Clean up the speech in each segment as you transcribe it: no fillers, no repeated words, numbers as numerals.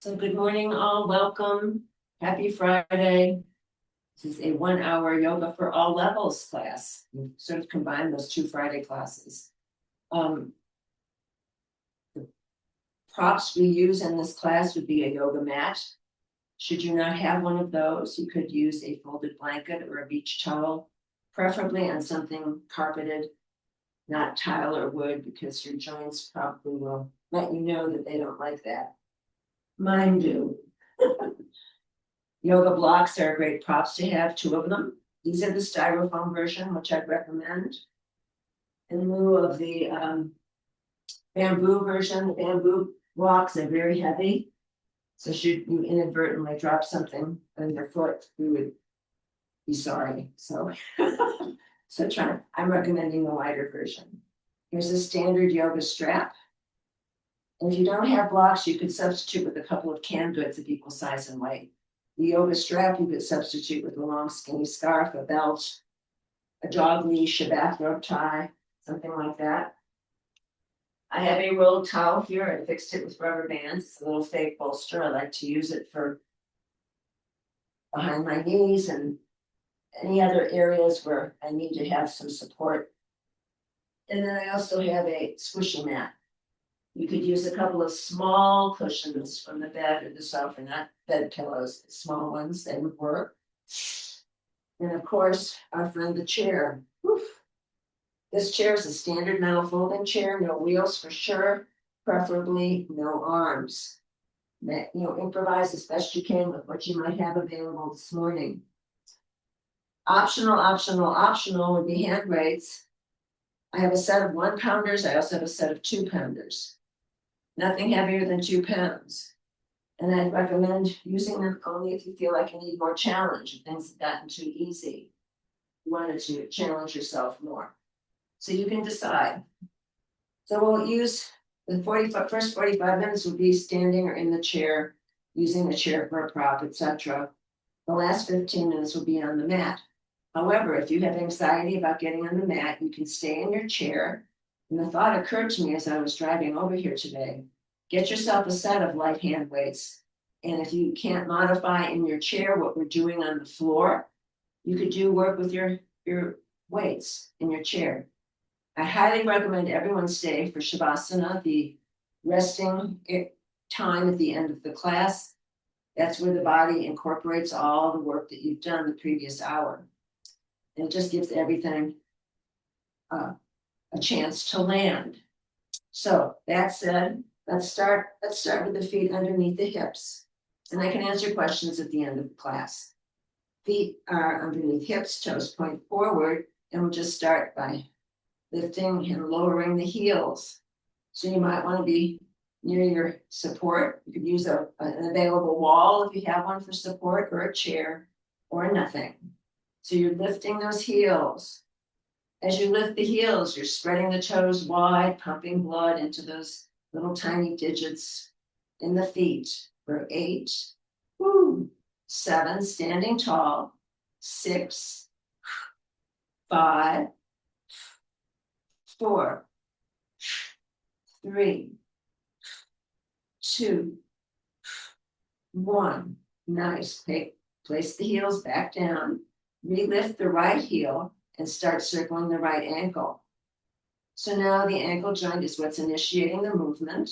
So good morning, all. Welcome. Happy Friday. This is a 1 hour yoga for all levels class. We sort of combined those two Friday classes. The props we use in this class would be a yoga mat. Should you not have one of those, you could use a folded blanket or a beach towel, preferably on something carpeted, not tile or wood, because your joints probably will let you know that they don't like that. Mine do. Yoga blocks are great props to have, 2 of them. These are the styrofoam version, which I'd recommend. In lieu of the bamboo version, the bamboo blocks are very heavy. So should you inadvertently drop something on your foot, you would be sorry. So, I'm recommending the lighter version. Here's a standard yoga strap. And if you don't have blocks, you could substitute with a couple of canned goods of equal size and weight. The yoga strap you could substitute with a long skinny scarf, a belt, a dog leash, a bathrobe tie, something like that. I have a rolled towel here. I fixed it with rubber bands. It's a little fake bolster. I like to use it for behind my knees and any other areas where I need to have some support. And then I also have a squishy mat. You could use a couple of small cushions from the bed or the sofa, not bed pillows, small ones, they would work. And of course, our friend the chair. Whew. This chair is a standard metal folding chair, no wheels for sure, preferably no arms. Improvise as best you can with what you might have available this morning. Optional would be hand weights. I have a set of 1-pounders. I also have a set of 2-pounders. Nothing heavier than 2 pounds. And I'd recommend using them only if you feel like you need more challenge, if things have gotten too easy. You wanted to challenge yourself more. So you can decide. So we'll use the first 45 minutes will be standing or in the chair, using the chair for a prop, etc. The last 15 minutes will be on the mat. However, if you have anxiety about getting on the mat, you can stay in your chair. And the thought occurred to me as I was driving over here today, get yourself a set of light hand weights. And if you can't modify in your chair what we're doing on the floor, you could do work with your weights in your chair. I highly recommend everyone stay for Shavasana, the resting time at the end of the class. That's where the body incorporates all the work that you've done the previous hour. And it just gives everything a chance to land. So that said, let's start with the feet underneath the hips. And I can answer questions at the end of the class. Feet are underneath hips, toes point forward, and we'll just start by lifting and lowering the heels. So you might want to be near your support. You could use an available wall if you have one for support, or a chair, or nothing. So you're lifting those heels. As you lift the heels, you're spreading the toes wide, pumping blood into those little tiny digits in the feet. For 8, 7, standing tall, 6, 5, 4, 3, 2, 1. Nice. Place the heels back down. Relift the right heel and start circling the right ankle. So now the ankle joint is what's initiating the movement.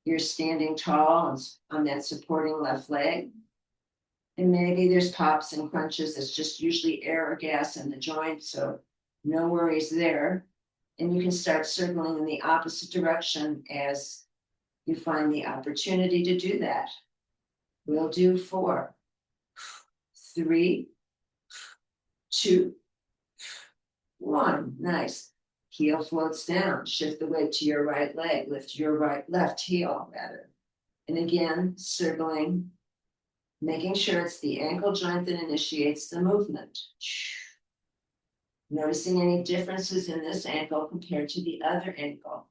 You're standing tall on that supporting left leg. And maybe there's pops and crunches. It's just usually air or gas in the joint, so no worries there. And you can start circling in the opposite direction as you find the opportunity to do that. We'll do 4, 3, 2, 1. Nice. Heel floats down. Shift the weight to your right leg. Lift your left heel, rather. And again, circling, making sure it's the ankle joint that initiates the movement. Noticing any differences in this ankle compared to the other ankle.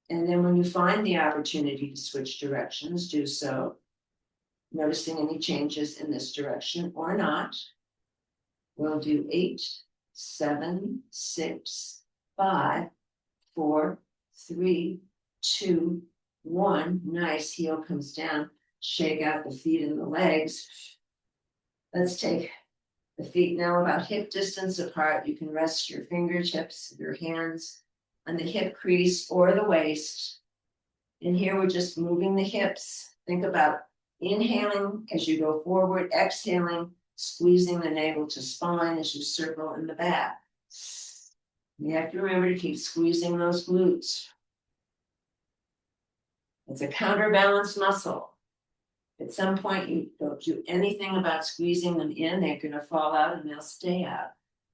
And then when you find the opportunity to switch directions, do so. Noticing any changes in this direction or not. We'll do 8, 7, 6, 5, 4, 3, 2, 1. Nice. Heel comes down. Shake out the feet and the legs. Let's take the feet now about hip distance apart. You can rest your fingertips, your hands on the hip crease or the waist. And here we're just moving the hips. Think about inhaling as you go forward, exhaling, squeezing the navel to spine as you circle in the back. You have to remember to keep squeezing those glutes. It's a counterbalance muscle. At some point, you don't do anything about squeezing them in, they're going to fall out and they'll stay out.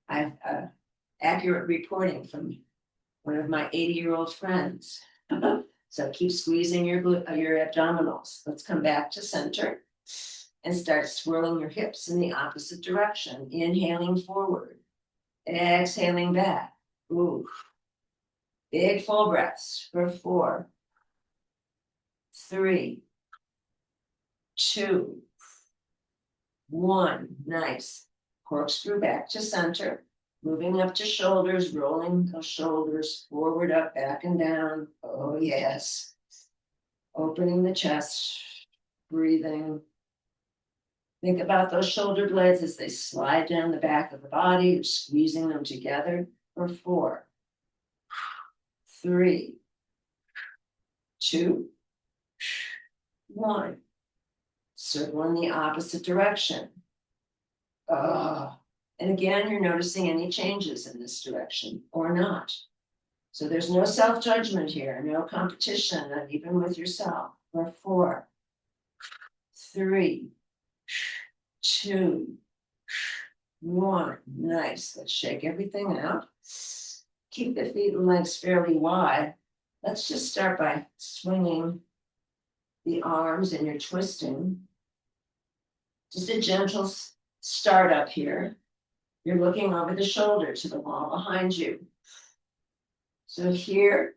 I have accurate reporting from one of my 80-year-old friends. So keep squeezing your abdominals. Let's come back to center and start swirling your hips in the opposite direction. Inhaling forward, exhaling back. Ooh. Big full breaths for 4, 3, 2, 1. Nice. Corkscrew back to center. Moving up to shoulders, rolling those shoulders forward, up, back, and down. Oh, yes. Opening the chest, breathing. Think about those shoulder blades as they slide down the back of the body. You're squeezing them together for 4, 3, 2, 1. Circle in the opposite direction. And again, you're noticing any changes in this direction or not. So there's no self-judgment here, no competition, not even with yourself. For 4, 3, 2, 1. Nice. Let's shake everything out. Keep the feet and legs fairly wide. Let's just start by swinging the arms and you're twisting. Just a gentle start up here. You're looking over the shoulder to the wall behind you. So here,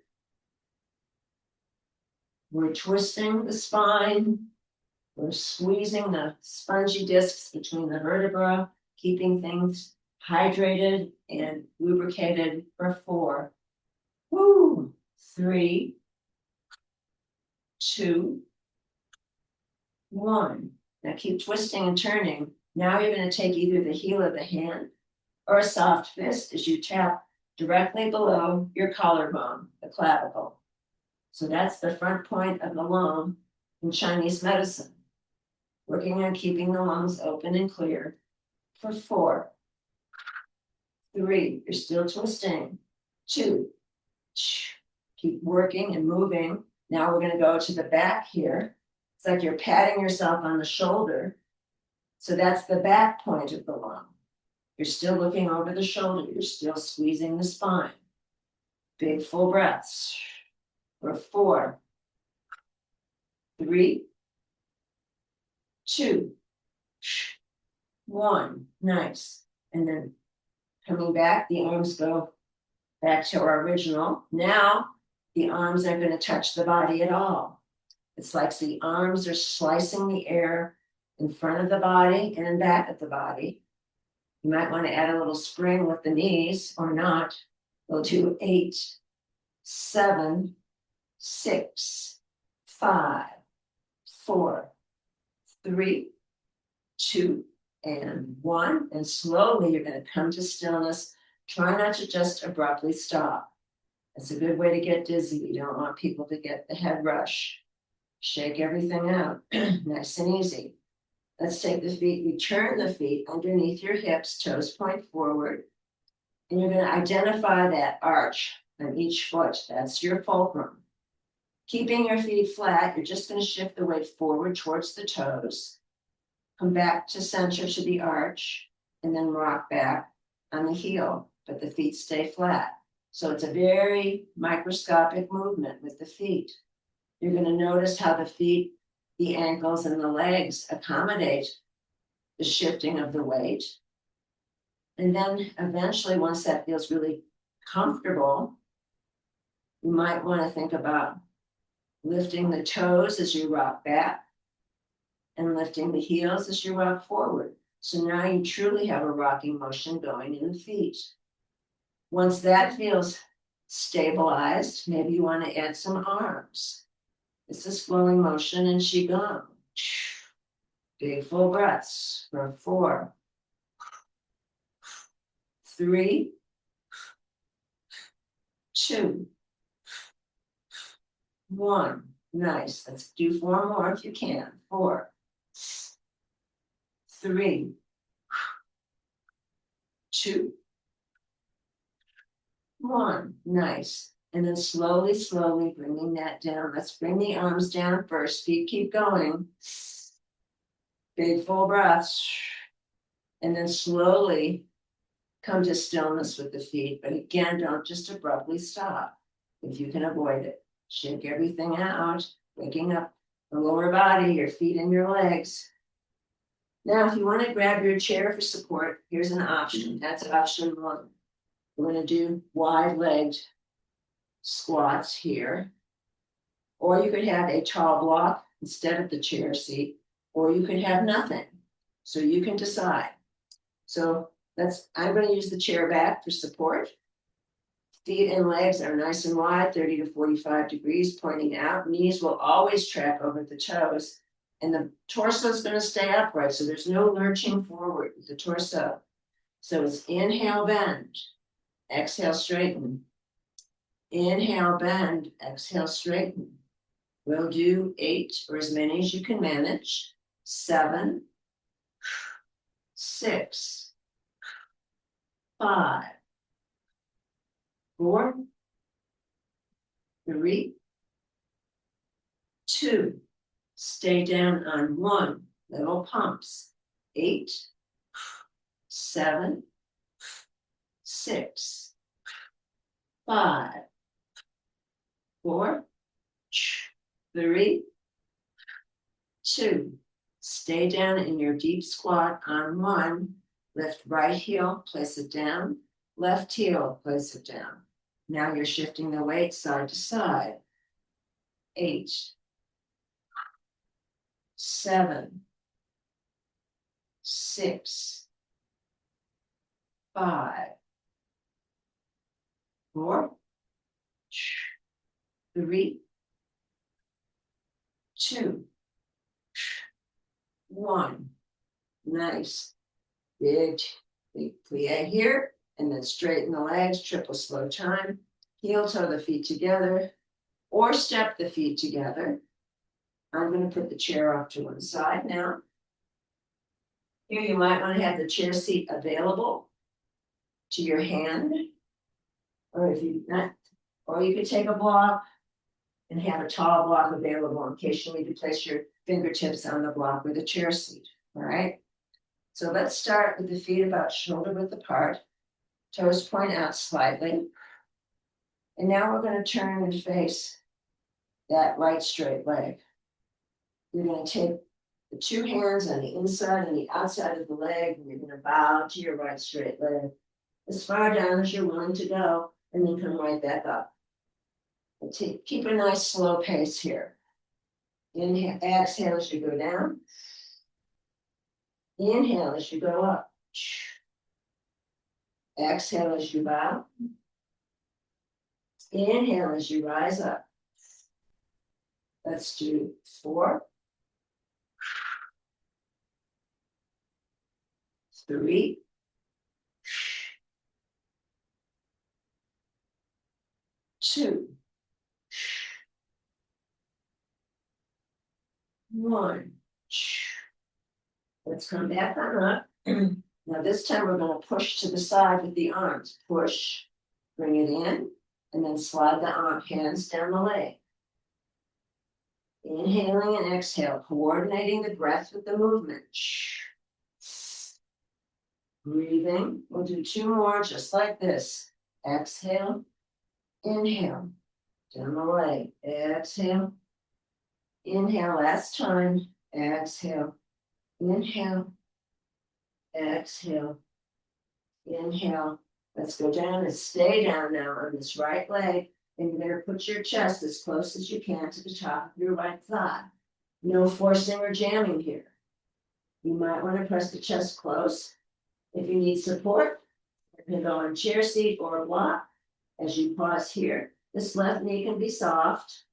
we're twisting the spine. We're squeezing the spongy discs between the vertebra, keeping things hydrated and lubricated for 4, 3, 2, 1. Now keep twisting and turning. Now you're going to take either the heel of the hand or a soft fist as you tap directly below your collarbone, the clavicle. So that's the front point of the lung in Chinese medicine. Working on keeping the lungs open and clear for 4, 3, you're still twisting, 2, keep working and moving. Now we're going to go to the back here. It's like you're patting yourself on the shoulder. So that's the back point of the lung. You're still looking over the shoulder. You're still squeezing the spine. Big full breaths for 4, 3, 2, 1. Nice. And then coming back, the arms go back to our original. Now the arms aren't going to touch the body at all. It's like the arms are slicing the air in front of the body and in back of the body. You might want to add a little spring with the knees or not. We'll do 8, 7, 6, 5, 4, 3, 2, and 1. And slowly you're going to come to stillness. Try not to just abruptly stop. It's a good way to get dizzy. You don't want people to get the head rush. Shake everything out. Nice and easy. Let's take the feet, return the feet underneath your hips, toes point forward. And you're going to identify that arch on each foot. That's your fulcrum. Keeping your feet flat, you're just going to shift the weight forward towards the toes. Come back to center to the arch, and then rock back on the heel, but the feet stay flat. So it's a very microscopic movement with the feet. You're going to notice how the feet, the ankles, and the legs accommodate the shifting of the weight. And then eventually, once that feels really comfortable, you might want to think about lifting the toes as you rock back and lifting the heels as you rock forward. So now you truly have a rocking motion going in the feet. Once that feels stabilized, maybe you want to add some arms. It's a flowing motion and qigong. Big full breaths for 4, 3, 2, 1. Nice. Let's do 4 more if you can. 4, 3, 2, 1. Nice. And then slowly, slowly bringing that down. Let's bring the arms down first. Feet keep going. Big full breaths. And then slowly come to stillness with the feet. But again, don't just abruptly stop if you can avoid it. Shake everything out, waking up the lower body, your feet and your legs. Now, if you want to grab your chair for support, here's an option. That's option 1. We're going to do wide-legged squats here. Or you could have a tall block instead of the chair seat, or you could have nothing. So you can decide. So I'm going to use the chair back for support. Feet and legs are nice and wide, 30 to 45 degrees, pointing out. Knees will always track over the toes. And the torso is going to stay upright, so there's no lurching forward with the torso. So it's inhale, bend. Exhale, straighten. Inhale, bend. Exhale, straighten. We'll do 8 or as many as you can manage. 7, 6, 5, 4, 3, 2. Stay down on 1. Little pumps. 8, 7, 6, 5, 4, 3, 2. Stay down in your deep squat on 1. Lift right heel, place it down. Left heel, place it down. Now you're shifting the weight side to side. 8, 7, 6, 5, 4, 3, 2, 1. Nice. Big plie here, and then straighten the legs, triple slow time. Heel toe the feet together, or step the feet together. I'm going to put the chair off to one side now. Here you might want to have the chair seat available to your hand, or if you not, or you could take a block and have a tall block available in case you need to place your fingertips on the block with a chair seat. All right. So let's start with the feet about shoulder width apart. Toes point out slightly. And now we're going to turn and face that right straight leg. You're going to take the 2 hands on the inside and the outside of the leg, and you're going to bow to your right straight leg as far down as you're willing to go, and then come right back up. And keep a nice slow pace here. Inhale, exhale as you go down. Inhale as you go up. Exhale as you bow. Inhale as you rise up. Let's do 4, 3, 2, 1. Let's come back on up. Now this time we're going to push to the side with the arms. Push, bring it in, and then slide the hands down the leg. Inhaling and exhale, coordinating the breath with the movement. Breathing. We'll do 2 more just like this. Exhale, inhale, down the leg. Exhale, inhale, last time. Exhale, inhale, exhale, inhale. Let's go down and stay down now on this right leg. And you're going to put your chest as close as you can to the top of your right thigh. No forcing or jamming here. You might want to press the chest close. If you need support, you can go on chair seat or block. As you pause here, this left knee can be soft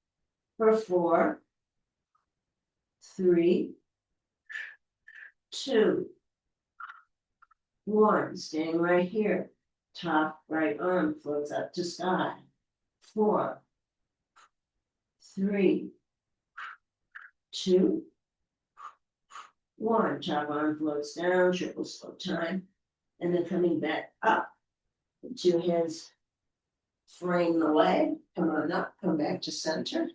for 4, 3, 2, 1. Staying right here. Top right arm floats up to sky. 4, 3, 2, 1. Top arm floats down, triple slow time. And then coming back up. 2 hands frame the leg. Come on up, come back to center.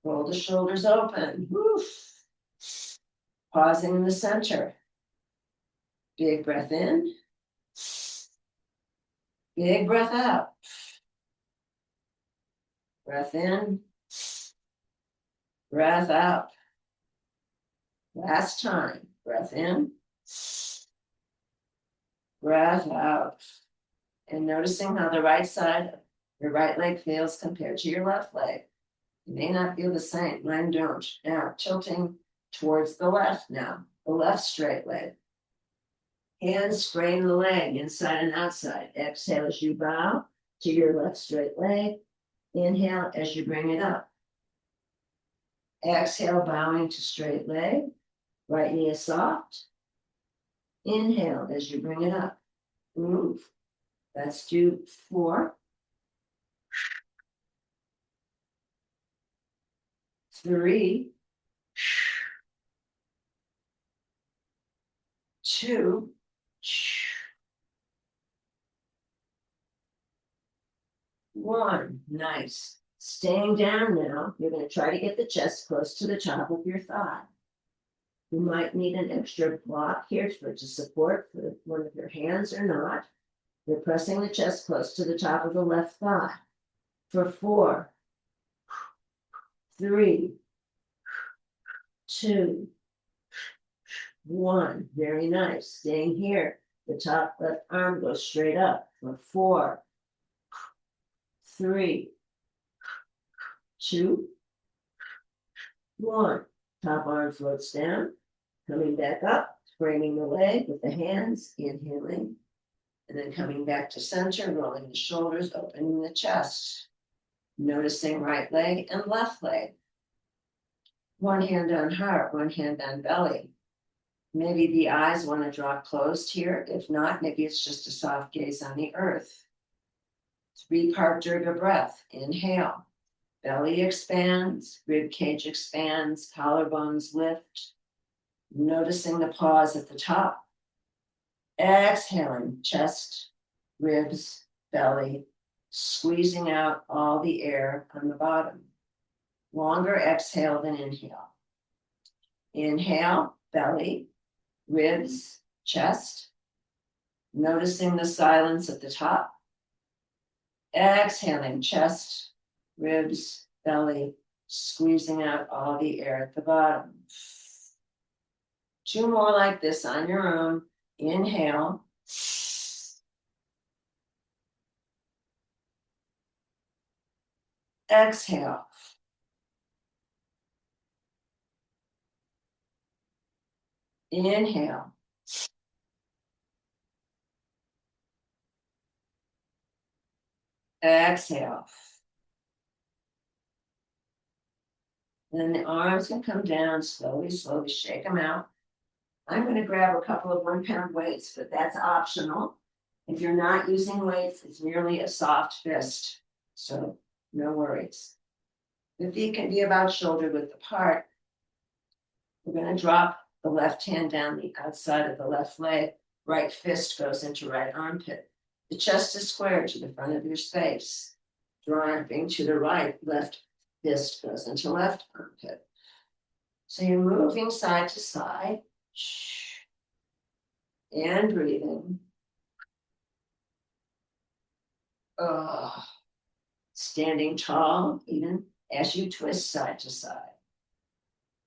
Roll the shoulders open. Woof. Pausing in the center. Big breath in. Big breath out. Breath in. Breath out. Last time. Breath in. Breath out. And noticing how the right side of your right leg feels compared to your left leg. You may not feel the same. Mine don't. Now, tilting towards the left now. The left straight leg. Hands frame the leg inside and outside. Exhale as you bow to your left straight leg. Inhale as you bring it up. Exhale, bowing to straight leg. Right knee is soft. Inhale as you bring it up. Move. Let's do 4, 3, 2, 1. Nice. Staying down now, you're going to try to get the chest close to the top of your thigh. You might need an extra block here to support for one of your hands or not. You're pressing the chest close to the top of the left thigh. For 4, 3, 2, 1. Very nice. Staying here. The top left arm goes straight up. For 4, 3, 2, 1. Top arm floats down. Coming back up. Framing the leg with the hands. Inhaling. And then coming back to center. Rolling the shoulders. Opening the chest. Noticing right leg and left leg. One hand on heart. One hand on belly. Maybe the eyes want to draw closed here. If not, maybe it's just a soft gaze on the earth. 3-part Durga breath. Inhale. Belly expands. Rib cage expands. Collarbones lift. Noticing the pause at the top. Exhaling. Chest, ribs, belly. Squeezing out all the air on the bottom. Longer exhale than inhale. Inhale. Belly. Ribs, chest, noticing the silence at the top. Exhaling, chest, ribs, belly, squeezing out all the air at the bottom. 2 more like this on your own. Inhale. Exhale. Inhale. Exhale. And then the arms can come down slowly, slowly shake them out. I'm going to grab a couple of 1-pound weights, but that's optional. If you're not using weights, it's merely a soft fist. So no worries. The feet can be about shoulder width apart. We're going to drop the left hand down the outside of the left leg. Right fist goes into right armpit. The chest is squared to the front of your space. Driving to the right, left fist goes into left armpit. So you're moving side to side. And breathing. Standing tall, even as you twist side to side.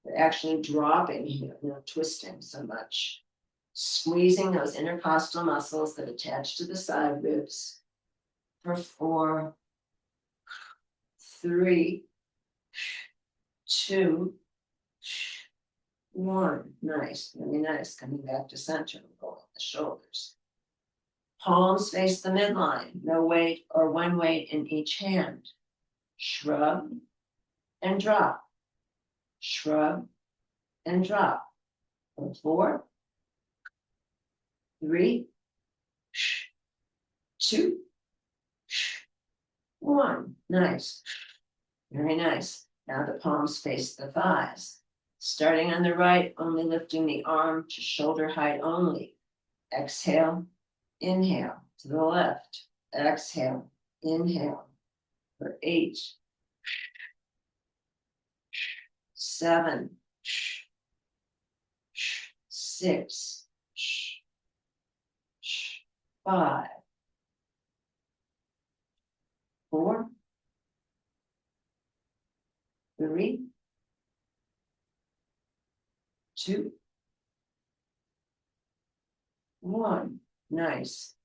You're actually dropping here, not twisting so much. Squeezing those intercostal muscles that attach to the side ribs. For 4, 3, 2, 1. Nice, really nice. Coming back to center, rolling the shoulders. Palms face the midline. No weight or one weight in each hand. Shrug and drop. Shrug and drop. 4, 3, 2, 1. Nice. Very nice. Now the palms face the thighs. Starting on the right, only lifting the arm to shoulder height only. Exhale, inhale to the left. Exhale, inhale for 8, 7, 6, 5, 4, 3, 2, 1. Nice.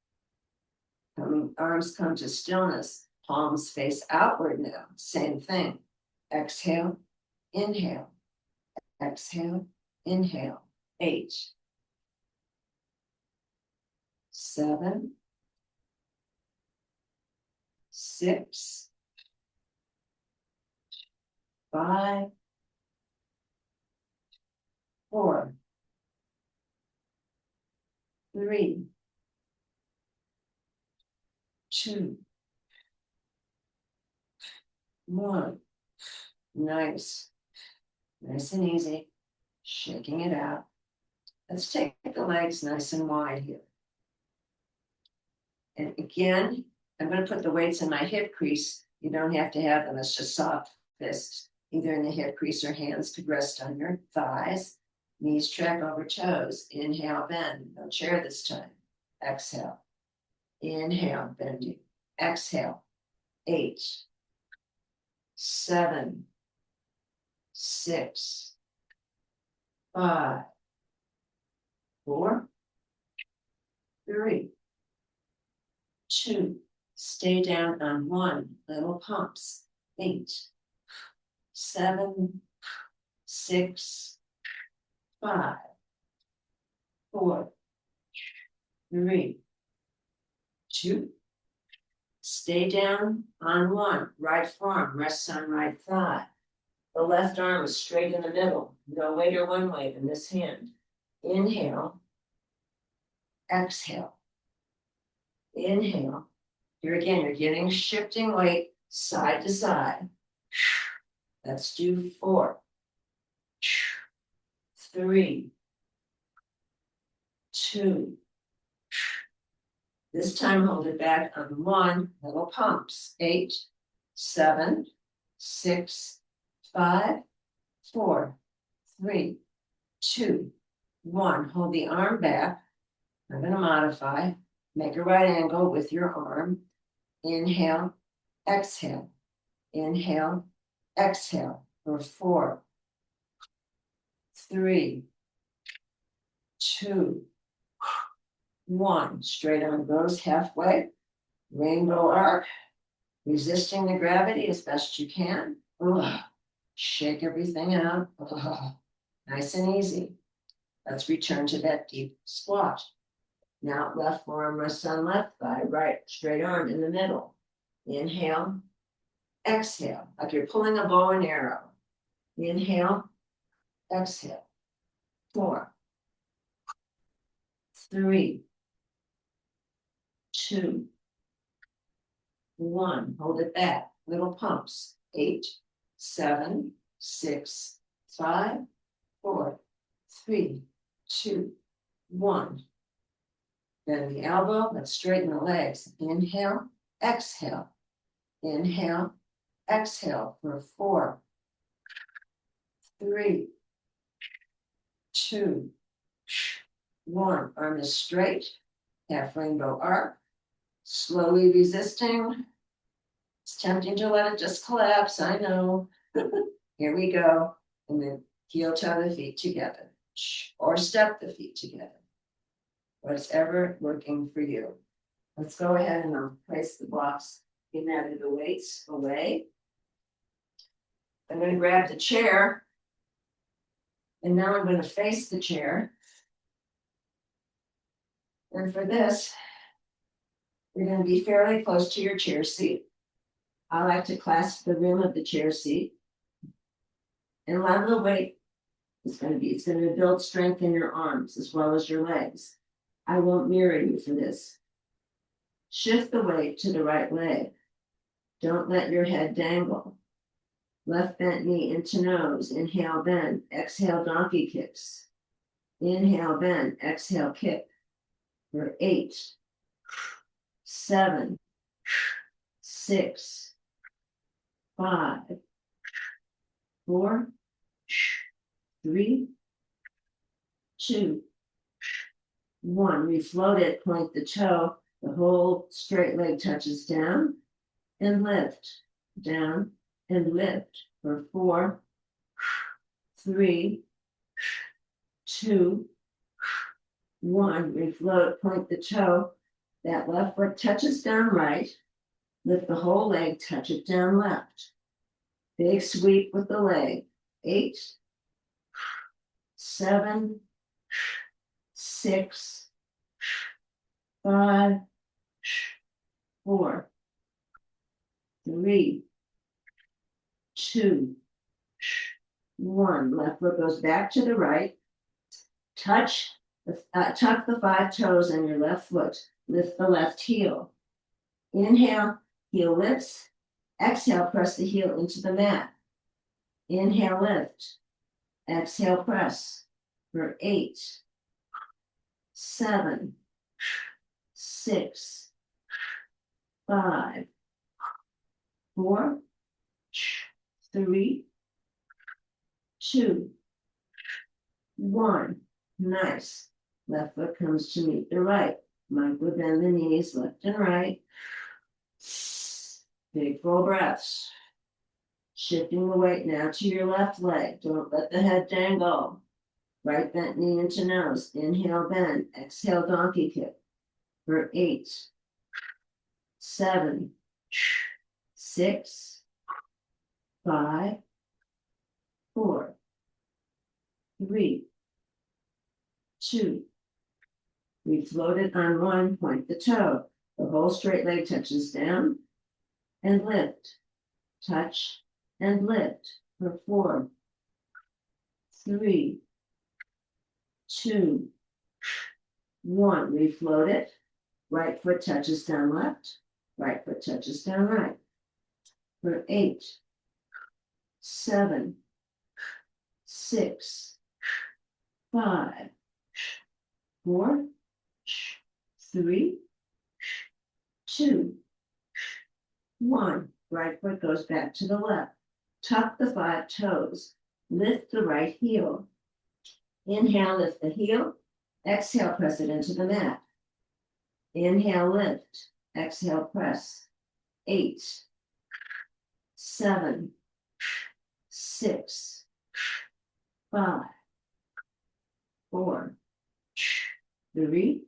Arms come to stillness. Palms face outward now. Same thing. Exhale, inhale. Exhale, inhale. 8, 7, 6, 5, 4, 3, 2, 1. Nice. Nice and easy. Shaking it out. Let's take the legs nice and wide here. And again, I'm going to put the weights in my hip crease. You don't have to have them. It's just soft fists, either in the hip crease or hands could rest on your thighs. Knees track over toes. Inhale, bend. No chair this time. Exhale. Inhale, bending. Exhale. 8, 7, 6, 5, 4, 3, 2. Stay down on 1. Little pumps. 8, 7, 6, 5, 4, 3, 2. Stay down on 1. Right forearm rests on right thigh. The left arm is straight in the middle. No weight or one weight in this hand. Inhale. Exhale. Inhale. Here again, you're getting shifting weight side to side. Let's do 4, 3, 2. This time hold it back on 1. Little pumps. 8, 7, 6, 5, 4, 3, 2, 1. Hold the arm back. I'm going to modify. Make a right angle with your arm. Inhale, exhale. Inhale, exhale for 4, 3, 2, 1. Straight arm goes halfway. Rainbow arc. Resisting the gravity as best you can. Ugh. Shake everything out. Ugh. Nice and easy. Let's return to that deep squat. Now left forearm rests on left thigh, right straight arm in the middle. Inhale, exhale, like you're pulling a bow and arrow. Inhale, exhale. 4, 3, 2, 1. Hold it back. Little pumps. 8, 7, 6, 5, 4, 3, 2, 1. Bend the elbow. Let's straighten the legs. Inhale, exhale. Inhale, exhale for 4, 3, 2, 1. Arm is straight. Half rainbow arc. Slowly resisting. It's tempting to let it just collapse. I know. Here we go. And then heel toe the feet together. Or step the feet together. Whatever working for you. Let's go ahead and place the blocks in that of the weights away. I'm going to grab the chair. And now I'm going to face the chair. And for this, you're going to be fairly close to your chair seat. I like to clasp the rim of the chair seat and level the weight It's going to build strength in your arms as well as your legs. I won't mirror you for this. Shift the weight to the right leg. Don't let your head dangle. Left bent knee into nose. Inhale, bend. Exhale, donkey kicks. Inhale, bend. Exhale, kick. For 8, 7, 6, 5, 4, 3, 2, 1. Refloat it, point the toe. The whole straight leg touches down and lift, down and lift for 4, 3, 2, 1. Refloat, point the toe. That left foot touches down right. Lift the whole leg, touch it down left. Big sweep with the leg. 8, 7, 6, 5, 4, 3, 2, 1. Left foot goes back to the right. Tuck the 5 toes on your left foot. Lift the left heel. Inhale, heel lifts. Exhale, press the heel into the mat. Inhale, lift. Exhale, press for 8, 7, 6, 5, 4, 3, 2, 1. Nice. Left foot comes to meet the right. Micro bend the knees, left and right. Big full breaths. Shifting the weight now to your left leg. Don't let the head dangle. Right bent knee into nose. Inhale, bend. Exhale, donkey kick. For 8, 7, 6, 5, 4, 3, 2. We float it on 1, point the toe. The whole straight leg touches down and lift. Touch and lift for 4, 3, 2, 1. Refloat it. Right foot touches down left. Right foot touches down right. For 8, 7, 6, 5, 4, 3, 2, 1. Right foot goes back to the left. Tuck the 5 toes. Lift the right heel. Inhale, lift the heel. Exhale, press it into the mat. Inhale, lift. Exhale, press. 8, 7, 6, 5, 4, 3,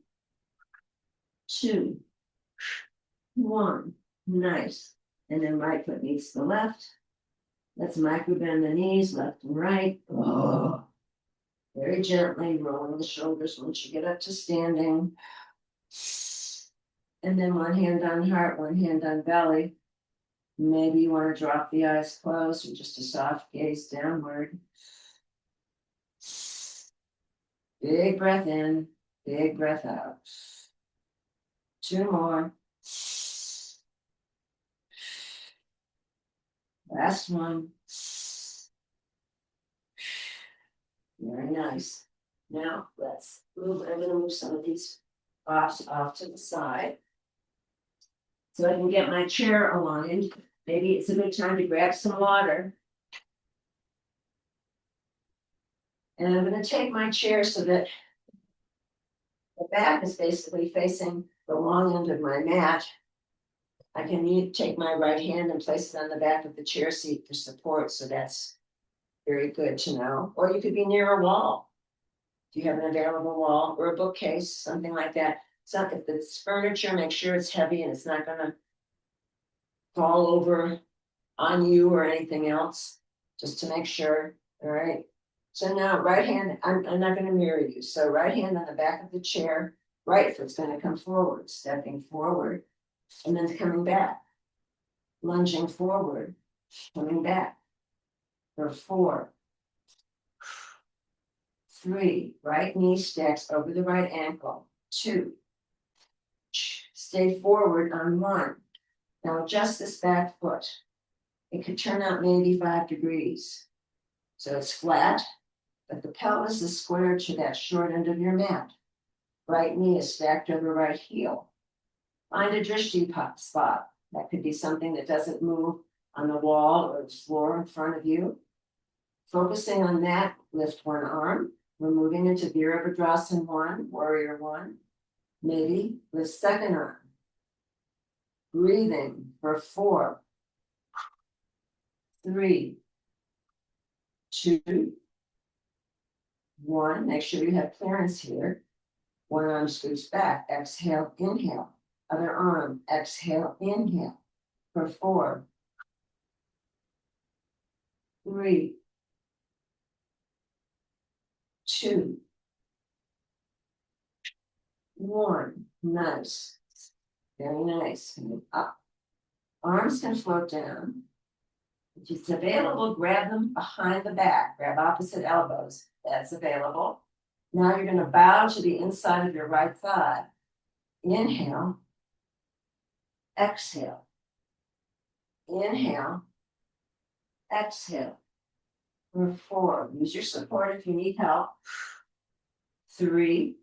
2, 1. Nice. And then right foot meets the left. Let's micro bend the knees, left and right. Oh. Very gently rolling the shoulders once you get up to standing. And then one hand on heart, one hand on belly. Maybe you want to drop the eyes closed or just a soft gaze downward. Big breath in, big breath out. 2 more. Last one. Very nice. Now let's move. I'm going to move some of these off to the side so I can get my chair aligned. Maybe it's a good time to grab some water. And I'm going to take my chair so that the back is basically facing the long end of my mat. I can take my right hand and place it on the back of the chair seat for support. So that's very good to know. Or you could be near a wall. If you have an available wall or a bookcase, something like that. So if it's furniture, make sure it's heavy and it's not going to fall over on you or anything else, just to make sure. All right. So now right hand, I'm not going to mirror you. So right hand on the back of the chair, right foot's going to come forward, stepping forward, and then coming back, lunging forward, coming back for 4, 3, right knee stacks over the right ankle. 2, stay forward on 1. Now adjust this back foot. It could turn out maybe 5 degrees. So it's flat, but the pelvis is squared to that short end of your mat. Right knee is stacked over right heel. Find a drishti spot. That could be something that doesn't move on the wall or the floor in front of you. Focusing on that, lift one arm. We're moving into Virabhadrasana 1, Warrior 1. Maybe lift second arm. Breathing for 4, 3, 2, 1. Make sure you have clearance here. One arm scoots back. Exhale, inhale. Other arm, exhale, inhale. For 4, 3, 2, 1. Nice. Very nice. Move up. Arms can float down. If it's available, grab them behind the back. Grab opposite elbows. That's available. Now you're going to bow to the inside of your right thigh. Inhale. Exhale. Inhale. Exhale. For 4. Use your support if you need help. 3,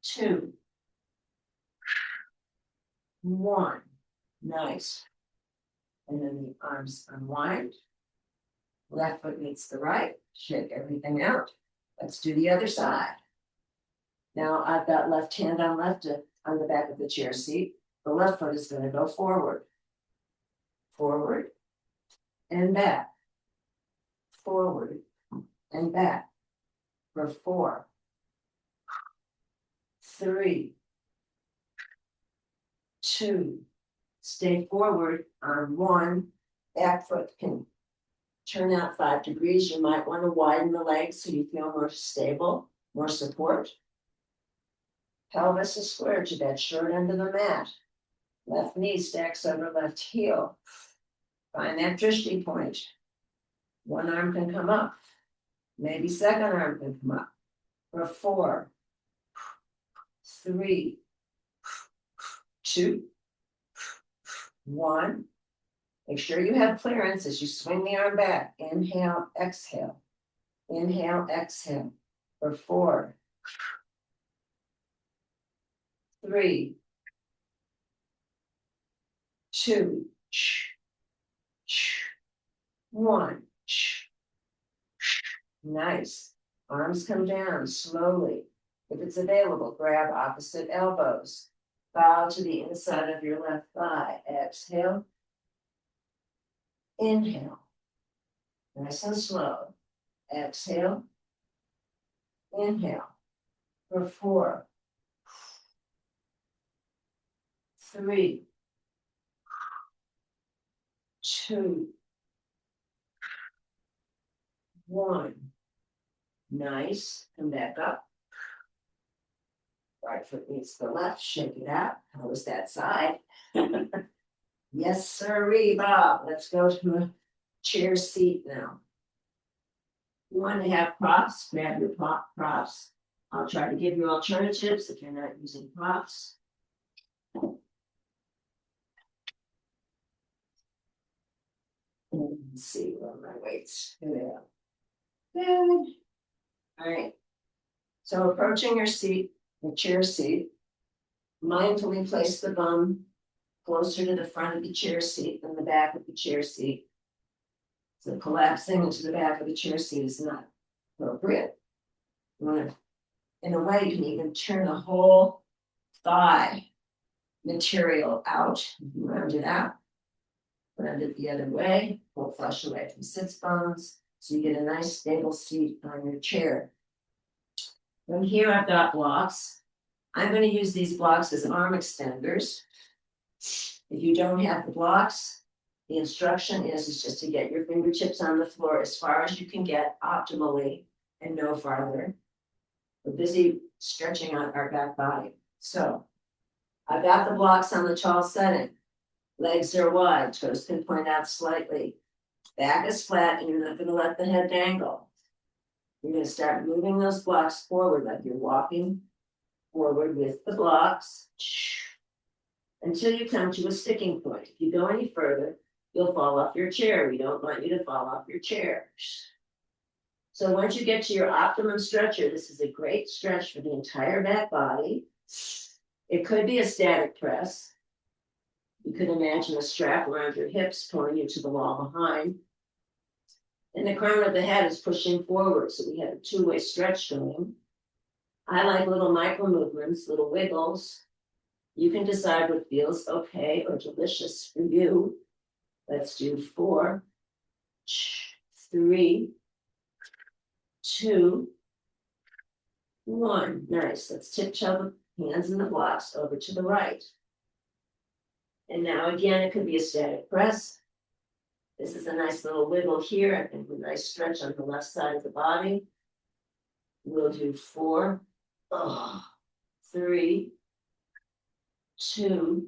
2, 1. Nice. And then the arms unwind. Left foot meets the right. Shake everything out. Let's do the other side. Now I've got left hand on the back of the chair seat. The left foot is going to go forward. Forward and back. Forward and back. For 4, 3, 2. Stay forward on 1. Back foot can turn out 5 degrees. You might want to widen the legs so you feel more stable, more support. Pelvis is squared to that short end of the mat. Left knee stacks over left heel. Find that drishti point. One arm can come up. Maybe second arm can come up. For 4, 3, 2, 1. Make sure you have clearance as you swing the arm back. Inhale, exhale. Inhale, exhale. For 4, 3, 2, 1. Nice. Arms come down slowly. If it's available, grab opposite elbows. Bow to the inside of your left thigh. Exhale. Inhale. Nice and slow. Exhale. Inhale. For 4, 3, 2, 1. Nice. Come back up. Right foot meets the left. Shake it out. How was that side? Yes, sirree, Bob. Let's go to a chair seat now. You want to have props, grab your props. I'll try to give you alternatives if you're not using props. Let's see where my weights. Here they are. Good. All right. So approaching your seat, your chair seat, mindfully place the bum closer to the front of the chair seat than the back of the chair seat. So collapsing into the back of the chair seat is not appropriate. You want to, in a way, you can even turn the whole thigh material out. Round it out. Round it the other way. Pull flush away from sits bones. So you get a nice stable seat on your chair. From here, I've got blocks. I'm going to use these blocks as arm extenders. If you don't have the blocks, the instruction is just to get your fingertips on the floor as far as you can get optimally and no farther. We're busy stretching out our back body. So I've got the blocks on the tall setting. Legs are wide, toes can point out slightly. Back is flat and you're not going to let the head dangle. You're going to start moving those blocks forward like you're walking forward with the blocks until you come to a sticking point. If you go any further, you'll fall off your chair. We don't want you to fall off your chair. So once you get to your optimum stretcher, this is a great stretch for the entire back body. It could be a static press. You could imagine a strap around your hips pulling you to the wall behind. And the crown of the head is pushing forward, so we have a two-way stretch going. I like little micro movements, little wiggles. You can decide what feels okay or delicious for you. Let's do 4, 3, 2, 1. Nice. Let's tiptoe the hands and the blocks over to the right. And now again, it could be a static press. This is a nice little wiggle here. I think a nice stretch on the left side of the body. We'll do 4, 3, 2,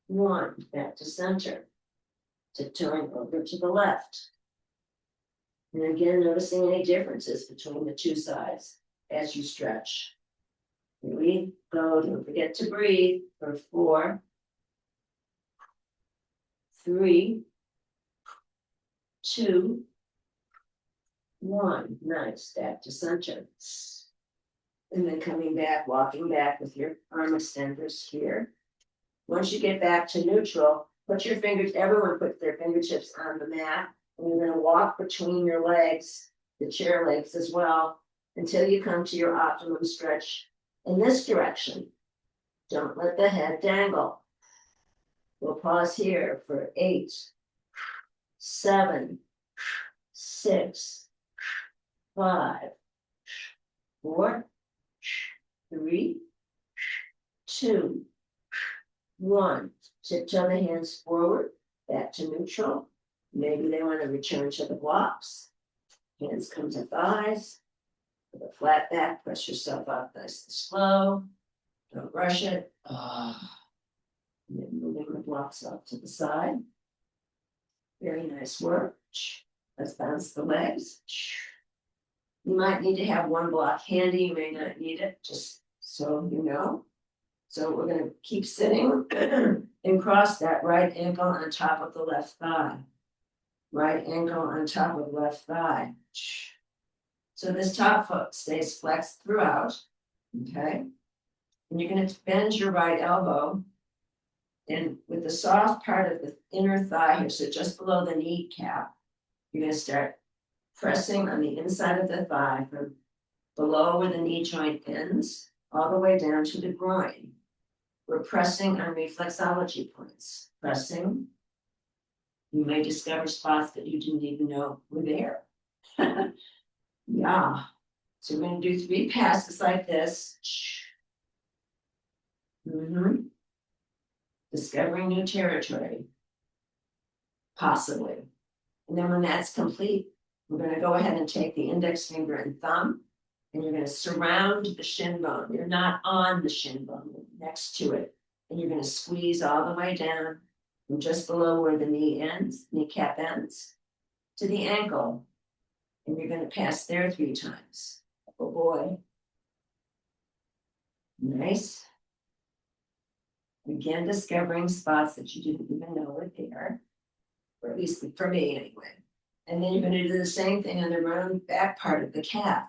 1. Back to center. Tiptoeing over to the left. And again, noticing any differences between the two sides as you stretch. Here we go. Don't forget to breathe for 4, 3, 2, 1. Nice. Back to center. And then coming back, walking back with your arm extenders here. Once you get back to neutral, put your fingers, everyone puts their fingertips on the mat. And you're going to walk between your legs, the chair legs as well, until you come to your optimum stretch in this direction. Don't let the head dangle. We'll pause here for 8, 7, 6, 5, 4, 3, 2, 1. Tiptoe the hands forward, back to neutral. Maybe they want to return to the blocks. Hands come to thighs. With a flat back, press yourself up nice and slow. Don't rush it. And then moving the blocks up to the side. Very nice work. Let's bounce the legs. You might need to have one block handy. You may not need it, just so you know. So we're going to keep sitting and cross that right ankle on top of the left thigh. Right ankle on top of left thigh. So this top foot stays flexed throughout, okay? And you're going to bend your right elbow, and with the soft part of the inner thigh here, so just below the kneecap, you're going to start pressing on the inside of the thigh from below where the knee joint ends, all the way down to the groin. We're pressing on reflexology points, pressing. You may discover spots that you didn't even know were there. Yeah. So we're going to do 3 passes like this. Discovering new territory. Possibly. And then when that's complete, we're going to go ahead and take the index finger and thumb, and you're going to surround the shin bone. You're not on the shin bone, you're next to it. And you're going to squeeze all the way down from just below where the knee ends, kneecap ends, to the ankle. And you're going to pass there 3 times. Oh boy. Nice. Again, discovering spots that you didn't even know were there, or at least for me anyway. And then you're going to do the same thing on the round back part of the calf.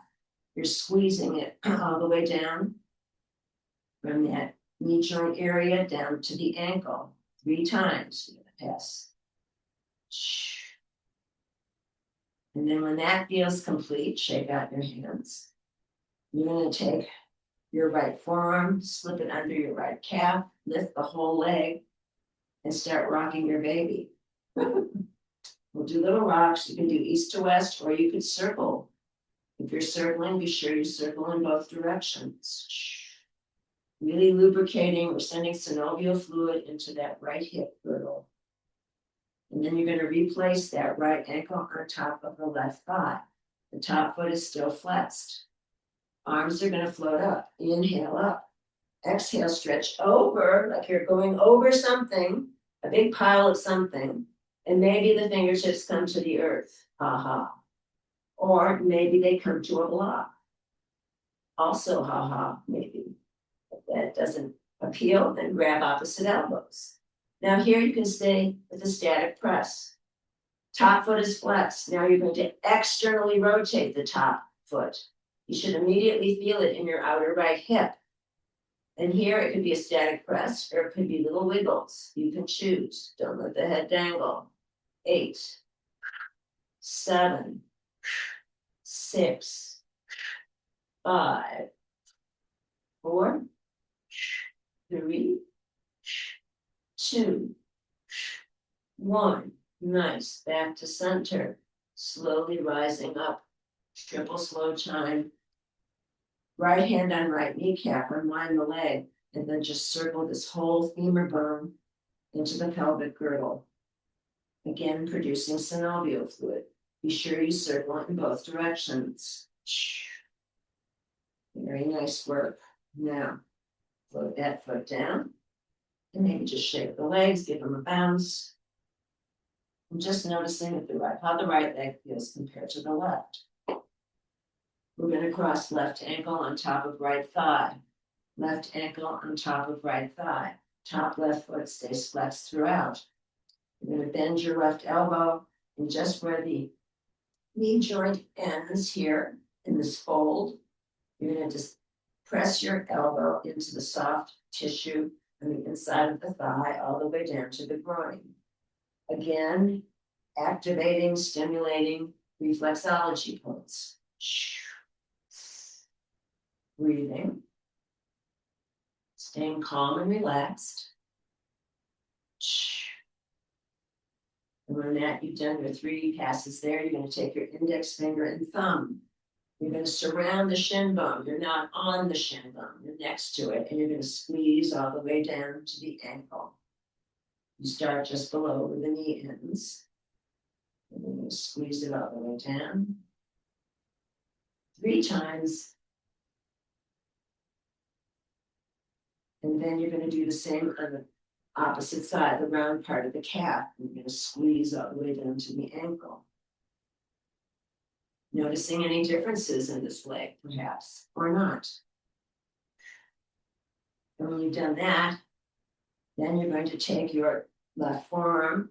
You're squeezing it all the way down from that knee joint area down to the ankle 3 times. You're going to pass. And then when that feels complete, shake out your hands. You're going to take your right forearm, slip it under your right calf, lift the whole leg, and start rocking your baby. We'll do little rocks. You can do east to west, or you could circle. If you're circling, be sure you circle in both directions. Really lubricating. We're sending synovial fluid into that right hip girdle. And then you're going to replace that right ankle on top of the left thigh. The top foot is still flexed. Arms are going to float up. Inhale up. Exhale, stretch over, like you're going over something, a big pile of something. And maybe the fingertips come to the earth. Aha. Or maybe they come to a block. Also, haha, maybe. If that doesn't appeal, then grab opposite elbows. Now here you can stay with a static press. Top foot is flexed. Now you're going to externally rotate the top foot. You should immediately feel it in your outer right hip. And here it could be a static press, or it could be little wiggles. You can choose. Don't let the head dangle. 8, 7, 6, 5, 4, 3, 2, 1. Nice. Back to center. Slowly rising up. Triple slow chime. Right hand on right kneecap, unwind the leg, and then just circle this whole femur bone into the pelvic girdle. Again, producing synovial fluid. Be sure you circle it in both directions. Very nice work. Now, float that foot down, and maybe just shake the legs, give them a bounce. I'm just noticing how the right leg feels compared to the left. We're going to cross left ankle on top of right thigh. Left ankle on top of right thigh. Top left foot stays flexed throughout. You're going to bend your left elbow, and just where the knee joint ends here in this fold, you're going to just press your elbow into the soft tissue on the inside of the thigh all the way down to the groin. Again, activating, stimulating reflexology points. Breathing. Staying calm and relaxed. And when that you've done your 3 passes there, you're going to take your index finger and thumb. You're going to surround the shin bone. You're not on the shin bone. You're next to it. And you're going to squeeze all the way down to the ankle. You start just below where the knee ends. And then you squeeze it all the way down. 3 times. And then you're going to do the same on the opposite side, the round part of the calf. You're going to squeeze all the way down to the ankle. Noticing any differences in this leg, perhaps, or not. And when you've done that, then you're going to take your left forearm,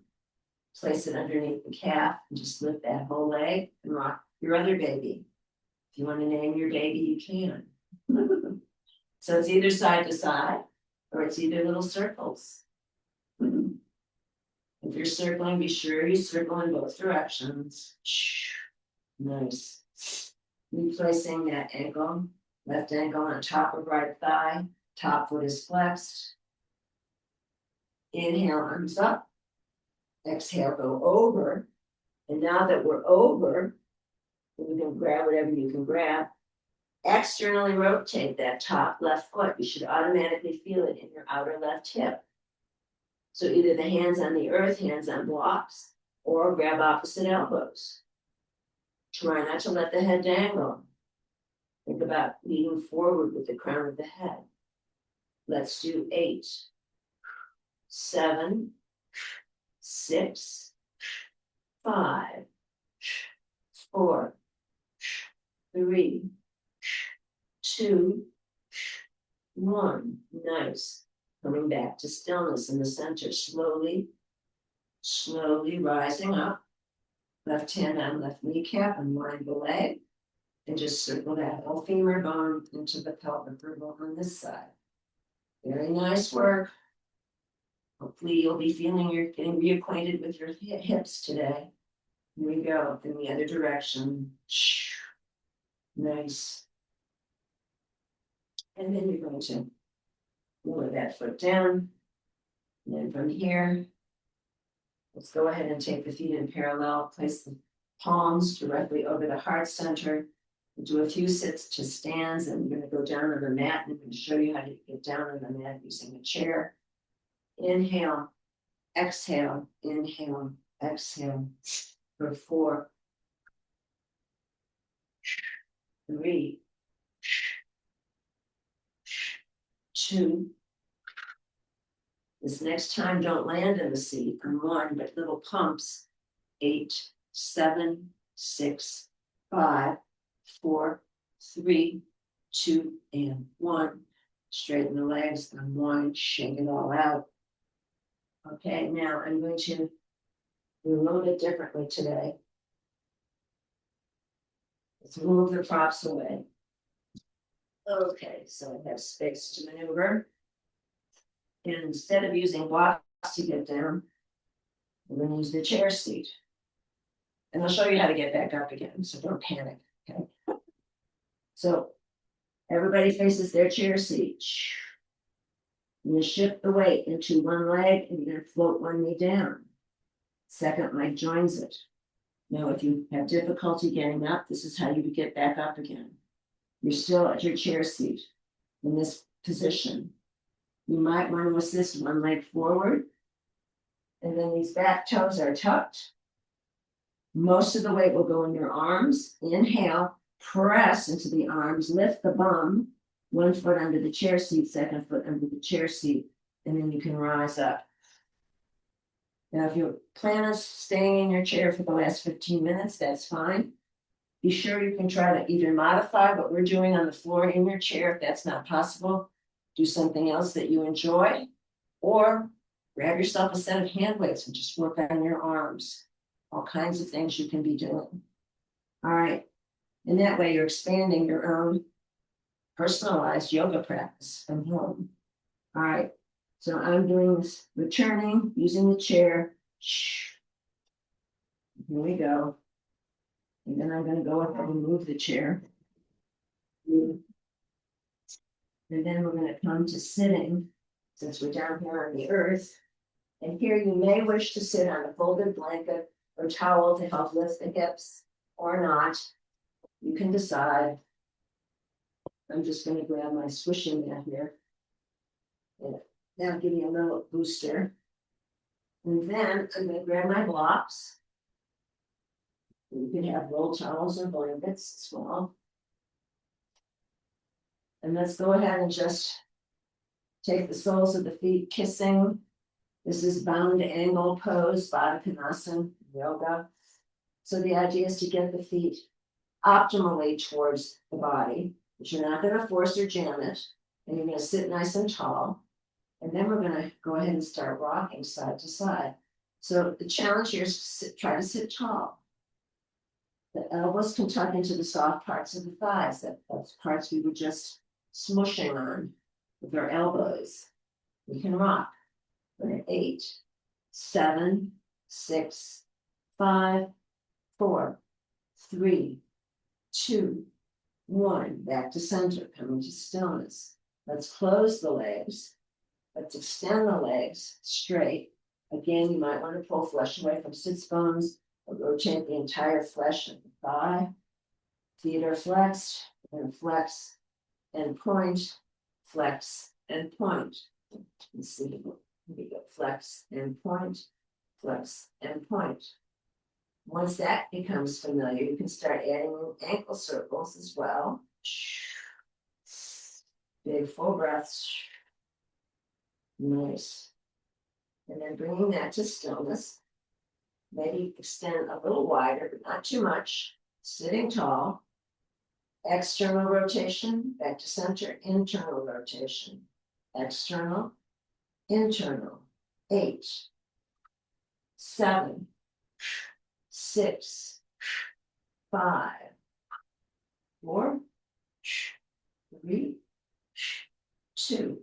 place it underneath the calf, and just lift that whole leg and rock your other baby. If you want to name your baby, you can. So it's either side to side, or it's either little circles. If you're circling, be sure you circle in both directions. Nice. Replacing that ankle, left ankle on top of right thigh, top foot is flexed. Inhale, arms up. Exhale, go over. And now that we're over, you can grab whatever you can grab. Externally rotate that top left foot. You should automatically feel it in your outer left hip. So either the hands on the earth, hands on blocks, or grab opposite elbows. Try not to let the head dangle. Think about leaning forward with the crown of the head. Let's do 8, 7, 6, 5, 4, 3, 2, 1. Nice. Coming back to stillness in the center. Slowly, slowly rising up. Left hand on left kneecap, unwind the leg. And just circle that whole femur bone into the pelvic girdle on this side. Very nice work. Hopefully you'll be feeling you're getting reacquainted with your hips today. Here we go, in the other direction. Nice. And then you're going to lower that foot down. And then from here, let's go ahead and take the feet in parallel. Place the palms directly over the heart center. We'll do a few sits to stands, and we're going to go down on the mat. And I'm going to show you how to get down on the mat using a chair. Inhale, exhale, inhale, exhale. For 4, 3, 2. This next time, don't land in the seat on 1, but little pumps. 8, 7, 6, 5, 4, 3, 2, and 1. Straighten the legs on 1, shake it all out. Okay, now I'm going to do a little bit differently today. Let's move the props away. Okay, so I have space to maneuver. And instead of using blocks to get down, I'm going to use the chair seat. And I'll show you how to get back up again, so don't panic, okay? So everybody faces their chair seat. You're going to shift the weight into one leg and you're going to float one knee down. Second leg joins it. Now, if you have difficulty getting up, this is how you would get back up again. You're still at your chair seat in this position. You might want to assist one leg forward. And then these back toes are tucked. Most of the weight will go in your arms. Inhale, press into the arms, lift the bum, 1 foot under the chair seat, 2nd foot under the chair seat, and then you can rise up. Now, if you plan on staying in your chair for the last 15 minutes, that's fine. Be sure you can try to either modify what we're doing on the floor in your chair. If that's not possible, do something else that you enjoy, or grab yourself a set of hand weights and just work on your arms. All kinds of things you can be doing. All right. And that way you're expanding your own personalized yoga practice from home. All right. So I'm doing this, returning, using the chair. Here we go. And then I'm going to go ahead and move the chair. And then we're going to come to sitting, since we're down here on the earth. And here you may wish to sit on a folded blanket or towel to help lift the hips or not. You can decide. I'm just going to grab my swishing mat here. And that'll give me a little booster. And then I'm going to grab my blocks. You can have roll towels or blankets as well. And let's go ahead and just take the soles of the feet kissing. This is bound angle pose, Baddha Konasana yoga. So the idea is to get the feet optimally towards the body, but you're not going to force or jam it. And you're going to sit nice and tall. And then we're going to go ahead and start rocking side to side. So the challenge here is to try to sit tall. The elbows can tuck into the soft parts of the thighs. That's parts we were just smushing on with our elbows. We can rock. We're at 8, 7, 6, 5, 4, 3, 2, 1. Back to center, coming to stillness. Let's close the legs. Let's extend the legs straight. Again, you might want to pull flesh away from sits bones or rotate the entire flesh of the thigh. Feet are flexed, and flex and point, flex and point. Let's see. We go flex and point, flex and point. Once that becomes familiar, you can start adding ankle circles as well. Big full breaths. Nice. And then bringing that to stillness. Maybe extend a little wider, but not too much. Sitting tall. External rotation, back to center, internal rotation. External, internal. 8, 7, 6, 5, 4, 3, 2,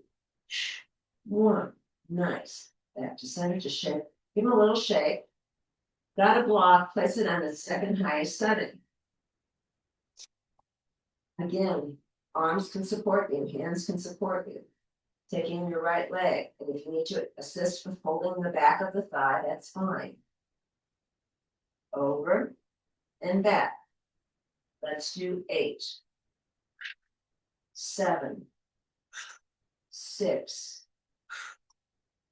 1. Nice. Back to center to shake. Give them a little shake. Got a block, place it on the second highest setting. Again, arms can support you, hands can support you. Taking your right leg, and if you need to assist with holding the back of the thigh, that's fine. Over and back. Let's do 8, 7, 6,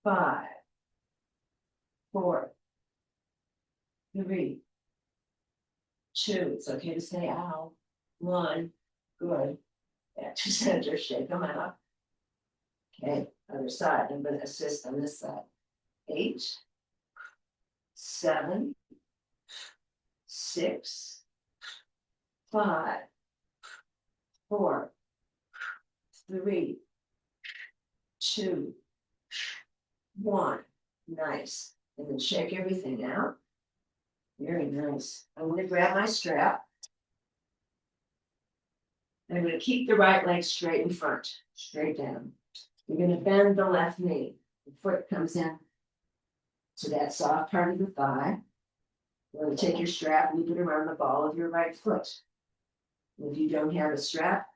5, 4, 3, 2. It's okay to say ow. 1. Good. Back to center. Shake them out. Okay, other side. I'm going to assist on this side. 8, 7, 6, 5, 4, 3, 2, 1. Nice. And then shake everything out. Very nice. I'm going to grab my strap. I'm going to keep the right leg straight in front, straight down. You're going to bend the left knee. The foot comes in to that soft part of the thigh. You're going to take your strap, loop it around the ball of your right foot. If you don't have a strap,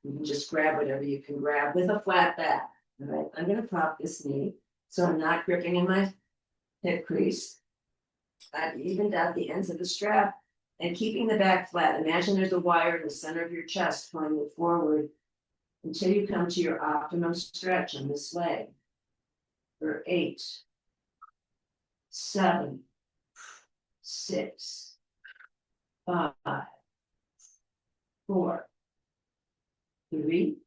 you can just grab whatever you can grab with a flat back. All right, I'm going to prop this knee so I'm not gripping in my hip crease. I've evened out the ends of the strap and keeping the back flat. Imagine there's a wire in the center of your chest pulling it forward until you come to your optimum stretch on this leg. For 8, 7, 6, 5, 4, 3,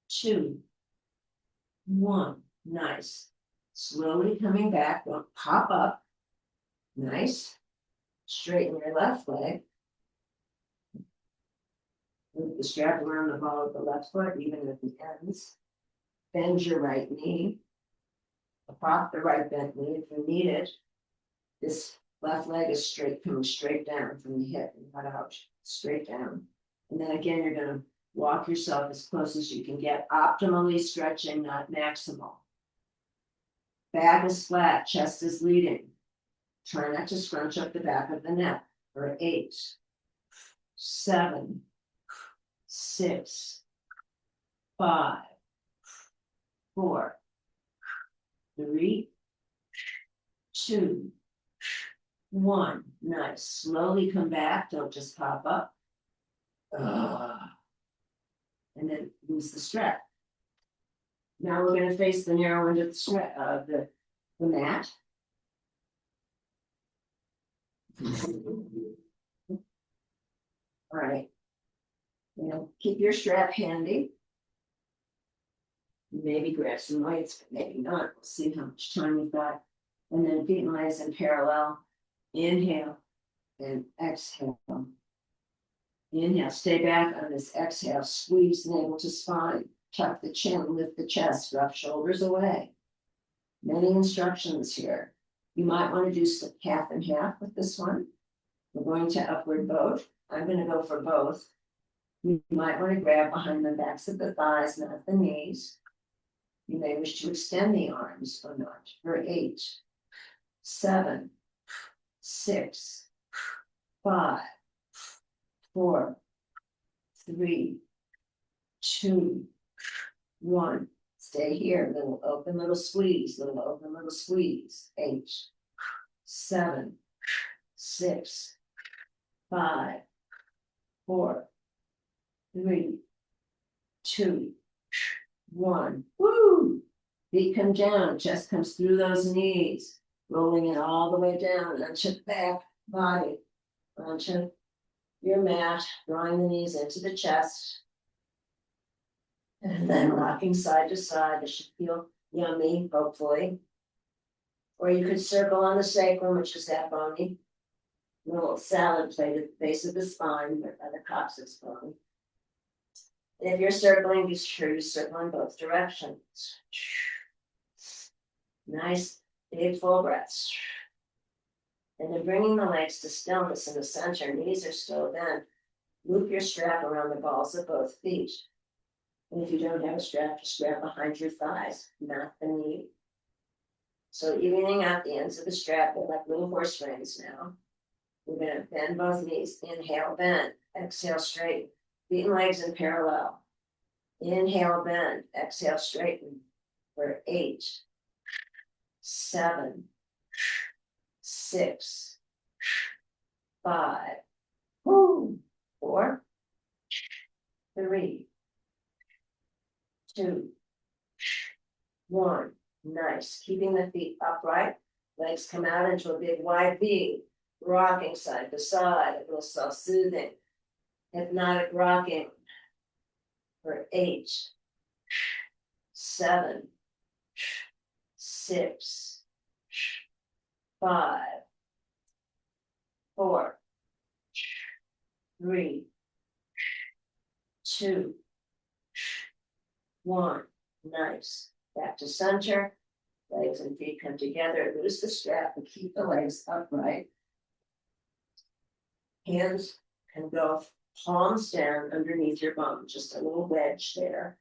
2, 1. Nice. Slowly coming back. Don't pop up. Nice. Straighten your left leg. Move the strap around the ball of the left foot, even at the ends. Bend your right knee. Prop the right bent knee if you need it. This left leg is straight, coming straight down from the hip and cut out, straight down. And then again, you're going to walk yourself as close as you can get, optimally stretching, not maximal. Back is flat, chest is leading. Try not to scrunch up the back of the neck. For 8, 7, 6, 5, 4, 3, 2, 1. Nice. Slowly come back. Don't just pop up. And then lose the strap. Now we're going to face the narrow end of the strap of the mat. All right. Keep your strap handy. Maybe grab some weights, but maybe not. We'll see how much time we've got. And then feet and legs in parallel. Inhale and exhale. Inhale, stay back on this exhale. Squeeze navel to spine. Tuck the chin, lift the chest, rough shoulders away. Many instructions here. You might want to do half and half with this one. We're going to upward boat. I'm going to go for both. You might want to grab behind the backs of the thighs, not the knees. You may wish to extend the arms or not. For 8, 7, 6, 5, 4, 3, 2, 1. Stay here. Little open, little squeeze. Little open, little squeeze. 8, 7, 6, 5, 4, 3, 2, 1. Woo! Feet come down. Chest comes through those knees. Rolling it all the way down onto the back body. Onto your mat. Drawing the knees into the chest. And then rocking side to side. This should feel yummy, hopefully. Or you could circle on the sacrum, which is that bony little salad plate at the base of the spine, where the coccyx bone. And if you're circling, be sure you circle in both directions. Nice, big full breaths. And then bringing the legs to stillness in the center, knees are still bent. Loop your strap around the balls of both feet. And if you don't have a strap, just grab behind your thighs, not the knee. So evening out the ends of the strap, they're like little horse reins now. We're going to bend both knees. Inhale, bend. Exhale, straighten. Feet and legs in parallel. Inhale, bend. Exhale, straighten. For 8, 7, 6, 5, 4, 3, 2, 1. Nice. Keeping the feet upright. Legs come out into a big wide V. Rocking side to side. A little self-soothing. Hypnotic rocking. For 8, 7, 6, 5, 4, 3, 2, 1. Nice. Back to center. Legs and feet come together. Loose the strap and keep the legs upright. Hands can go palms down underneath your bum, just a little wedge there.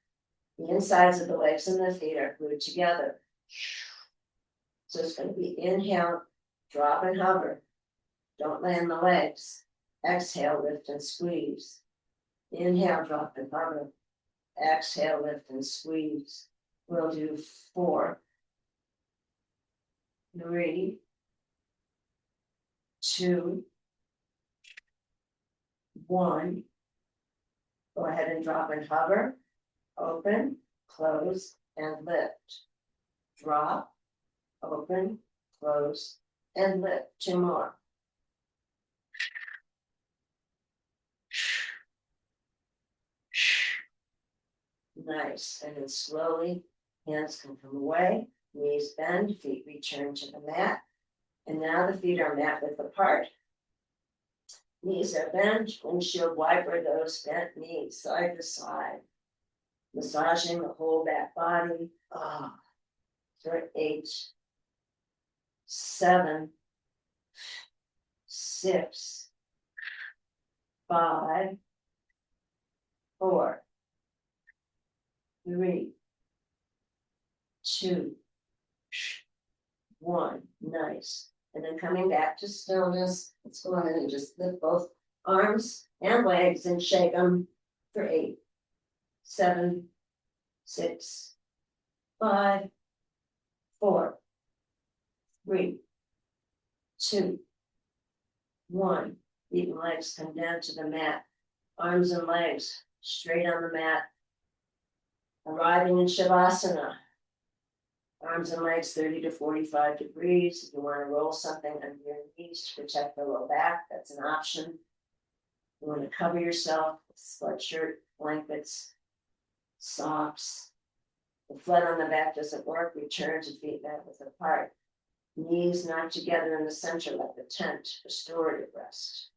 The insides of the legs and the feet are glued together. So it's going to be inhale, drop and hover. Don't land the legs. Exhale, lift and squeeze. Inhale, drop and hover. Exhale, lift and squeeze. We'll do 4, 3, 2, 1. Go ahead and drop and hover. Open, close, and lift. Drop, open, close, and lift. 2 more. Nice. And then slowly, hands can come away, knees bend, feet return to the mat. And now the feet are mat width apart. Knees are bent, windshield wiper those bent knees side to side. Massaging the whole back body. For 8, 7, 6, 5, 4, 3, 2, 1. Nice. And then coming back to stillness, let's go ahead and just lift both arms and legs and shake them for 8, 7, 6, 5, 4, 3, 2, 1. Feet and legs come down to the mat. Arms and legs straight on the mat. Arriving in Shavasana. Arms and legs 30 to 45 degrees. If you want to roll something under your knees to protect the low back, that's an option. You want to cover yourself with sweatshirt, blankets, socks. If flat on the back doesn't work, return to feet mat width apart. Knees not together in the center like the tent, restorative rest.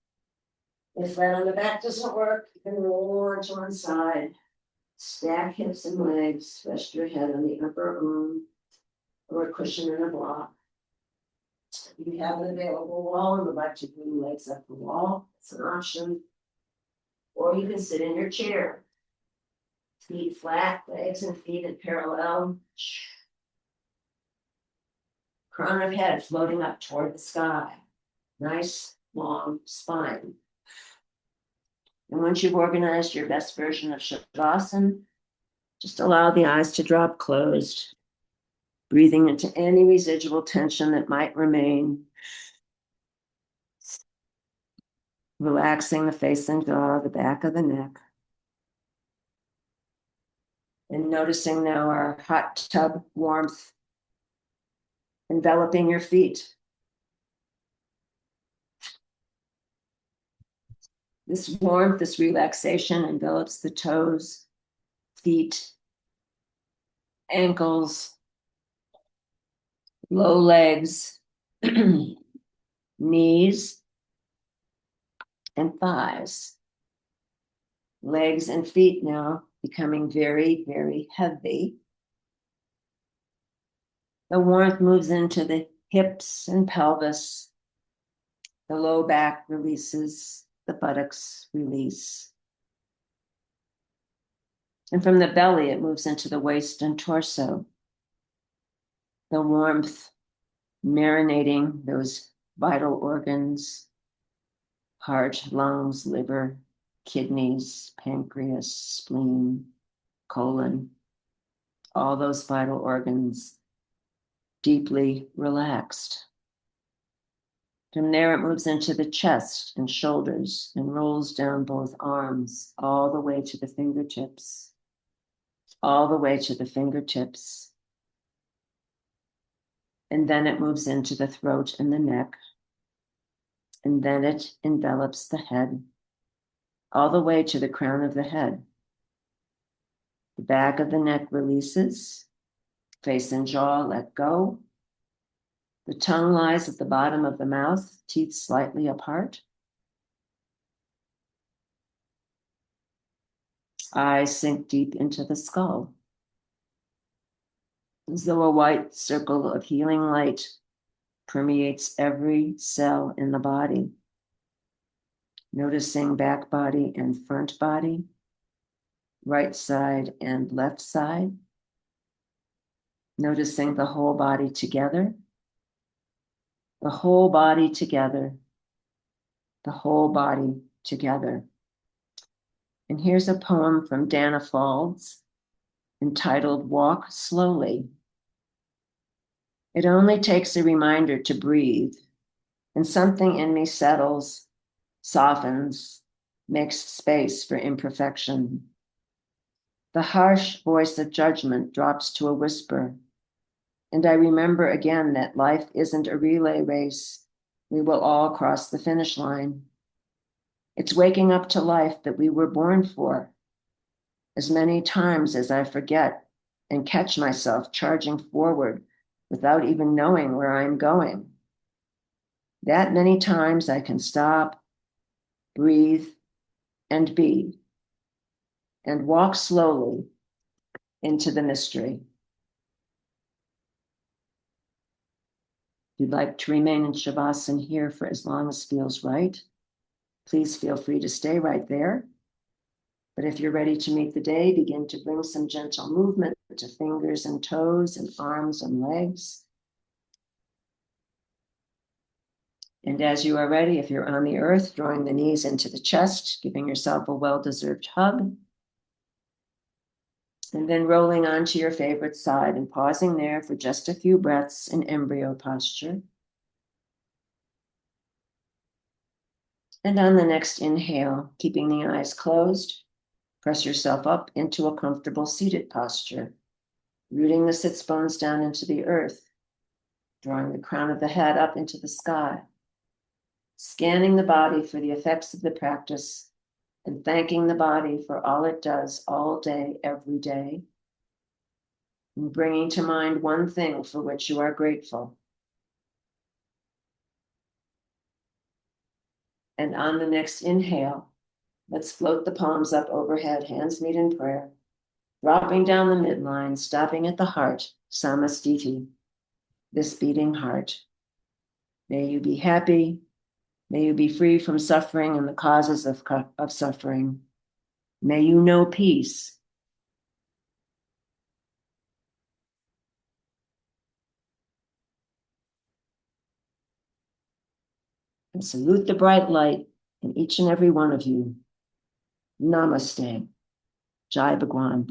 If flat on the back doesn't work, you can roll onto one side. Stack hips and legs, rest your head on the upper arm or a cushion in a block. If you have an available wall and would like to bring legs up the wall, it's an option. Or you can sit in your chair. Feet flat, legs and feet in parallel. Crown of head floating up toward the sky. Nice, long spine. And once you've organized your best version of Shavasana, just allow the eyes to drop closed, breathing into any residual tension that might remain. Relaxing the face and jaw, the back of the neck. And noticing now our hot tub warmth enveloping your feet. This warmth, this relaxation envelops the toes, feet, ankles, low legs, knees, and thighs. Legs and feet now becoming very, very heavy. The warmth moves into the hips and pelvis. The low back releases, the buttocks release. And from the belly, it moves into the waist and torso. The warmth marinating those vital organs, heart, lungs, liver, kidneys, pancreas, spleen, colon, all those vital organs deeply relaxed. From there, it moves into the chest and shoulders and rolls down both arms all the way to the fingertips, all the way to the fingertips. And then it moves into the throat and the neck. And then it envelops the head all the way to the crown of the head. The back of the neck releases, face and jaw let go. The tongue lies at the bottom of the mouth, teeth slightly apart. Eyes sink deep into the skull, as though a white circle of healing light permeates every cell in the body. Noticing back body and front body, right side and left side. Noticing the whole body together, the whole body together, the whole body together. And here's a poem from Dana Faulds entitled Walk Slowly. It only takes a reminder to breathe, and something in me settles, softens, makes space for imperfection. The harsh voice of judgment drops to a whisper, and I remember again that life isn't a relay race. We will all cross the finish line. It's waking up to life that we were born for. As many times as I forget and catch myself charging forward without even knowing where I'm going. That many times I can stop, breathe, and be, and walk slowly into the mystery. If you'd like to remain in Shavasana here for as long as feels right, please feel free to stay right there. But if you're ready to meet the day, begin to bring some gentle movement to fingers and toes and arms and legs. And as you are ready, if you're on the earth, drawing the knees into the chest, giving yourself a well-deserved hug. And then rolling onto your favorite side and pausing there for just a few breaths in embryo posture. And on the next inhale, keeping the eyes closed, press yourself up into a comfortable seated posture, rooting the sits bones down into the earth, drawing the crown of the head up into the sky, scanning the body for the effects of the practice, and thanking the body for all it does all day, every day, and bringing to mind one thing for which you are grateful. And on the next inhale, let's float the palms up overhead, hands meet in prayer, dropping down the midline, stopping at the heart, samastiti, this beating heart. May you be happy. May you be free from suffering and the causes of suffering. May you know peace. And salute the bright light in each and every one of you. Namaste. Jai Bhagwan.